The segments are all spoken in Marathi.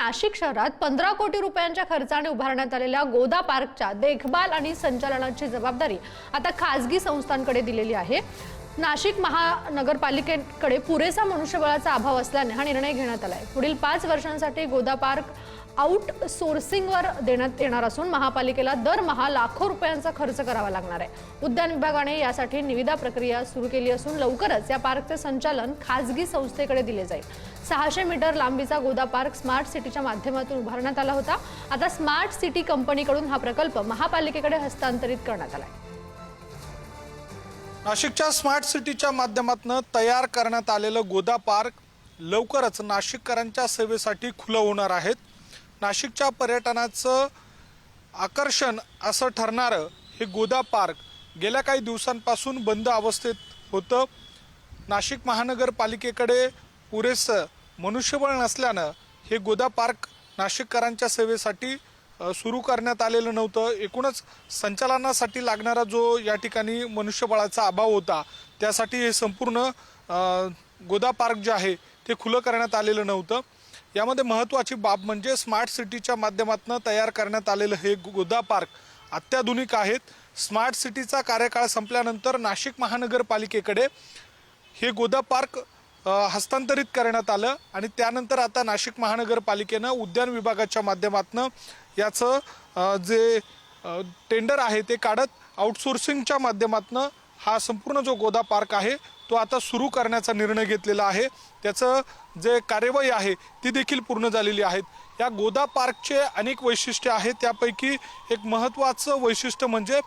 नाशिक शहरात 15 कोटी रुपयांच्या खर्चाने उभारण्यात आलेल्या गोदा पार्कच्या देखभाल आणि संचालनाची जबाबदारी आता खासगी संस्थांकडे दिलेली आहे। नाशिक महानगरपालिकेकडे पुरेसा मनुष्यबळाचा अभाव असल्याने हा निर्णय घेण्यात आलाय। पुढील 5 वर्षांसाठी गोदा पार्क आउटसोर्सिंगवर देण्यात येणार असून महापालिकेला दरमहा लाखो रुपयांचा खर्च करावा लागणार आहे। उद्यान विभागाने यासाठी निविदा प्रक्रिया सुरू केली असून लवकरच या पार्कचे संचालन खासगी संस्थेकडे दिले जाईल। 600 मीटर लांबीचा गोदा पार्क स्मार्ट सिटीच्या माध्यमातून उभारण्यात आला होता। आता स्मार्ट सिटी कंपनीकडून हा प्रकल्प महापालिकेकडे हस्तांतरित करण्यात आला आहे। नाशिकच्या स्मार्ट सिटीच्या माध्यमातून तयार करण्यात आलेलं गोदा पार्क लवकरच नाशिककरांच्या सेवेसाठी खुलं होणार आहे। नाशिकच्या पर्यटनाचं आकर्षण असं ठरणारं हे गोदा पार्क गेल्या काही दिवसांपासून बंद अवस्थेत होतं। नाशिक महानगरपालिकेकडे पुरेसं मनुष्यबळ नसल्यानं हे गोदा पार्क नाशिककरांच्या सेवेसाठी सुरू करण्यात आलेलं नव्हतं। एकूणच संचालनासाठी लागणारा जो या ठिकाणी मनुष्यबळाचा अभाव होता त्यासाठी हे संपूर्ण गोदा पार्क जे आहे ते खुलं करण्यात आलेलं नव्हतं। यामध्ये महत्त्वाची बाब म्हणजे स्मार्ट सिटीच्या माध्यमातून तयार करण्यात आलेलं हे गोदा पार्क अत्याधुनिक आहेत। स्मार्ट सिटीचा कार्यकाळ संपल्यानंतर नाशिक महानगरपालिकेकडे हे गोदा पार्क हस्तांतरित करण्यात आलं आणि त्यानंतर आता नाशिक महानगरपालिकेनं उद्यान विभागाच्या माध्यमातून याचं जे टेंडर आहे ते काढत आउटसोर्सिंगच्या माध्यमातून हा संपूर्ण जो गोदा पार्क आहे तो आता सुरू करण्याचा निर्णय घेतलेला आहे। त्याचं जे कार्यवाही आहे ती देखील पूर्ण झालेली आहे। या गोदा पार्कचे अनेक वैशिष्ट्ये आहेत, त्यापैकी एक महत्त्वाचं वैशिष्ट्य म्हणजे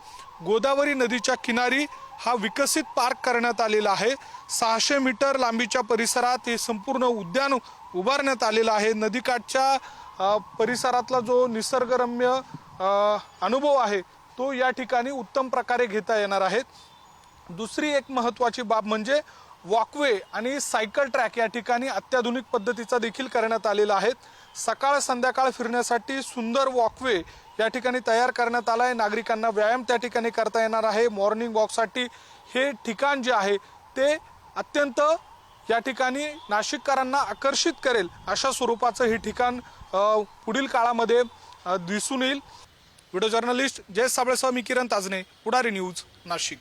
गोदावरी नदीच्या किनारी हा विकसित पार्क करण्यात आलेला आहे। 600 मीटर लांबीच्या परिसरात हे संपूर्ण उद्यान उभारण्यात आलेलं आहे। नदीकाठच्या परिसरातला जो निसर्गरम्य अनुभव आहे तो या ठिकाणी उत्तम प्रकारे घेता येणार आहे। दुसरी एक महत्त्वाची बाब म्हणजे वॉकवे आणि सायकल ट्रॅक या ठिकाणी अत्याधुनिक पद्धतीचा देखील करण्यात आलेला आहे। सकाळ संध्याकाळ फिरण्यासाठी सुंदर वॉकवे या ठिकाणी तयार करण्यात आला आहे। नागरिकांना व्यायाम त्या ठिकाणी करता येणार आहे। मॉर्निंग वॉकसाठी हे ठिकाण जे आहे ते अत्यंत या ठिकाणी नाशिककरांना आकर्षित करेल अशा स्वरूपाचं हे ठिकाण पुढील काळामध्ये दिसून येईल। व्हिडिओ जर्नलिस्ट जय साबळेसह मी किरण ताजने, पुढारी न्यूज, नाशिक।